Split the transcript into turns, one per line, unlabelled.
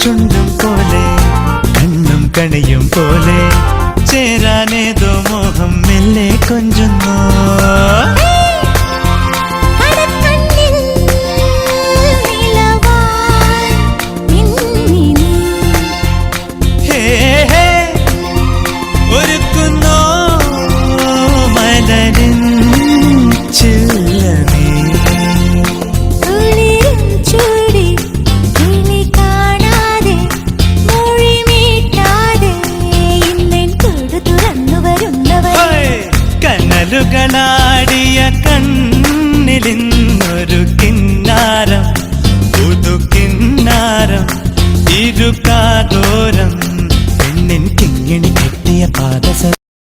ചുണ്ടും പോലെ കണ്ണും കണിയും പോലെ ചേരാനേതോ മോഹം മെല്ലെ കൊഞ്ചുന്നു. ഒരുക്കുന്നോ മലരിൻ ചില്ലമേ കനലുകളാടിയ കണ്ണിലിന്നൊരു കിന്നാരം പുതുകിന്നാരം ഇരുകാതോരം പെണ്ണിൻ കിങ്ങിണി കെട്ടിയ പാദസ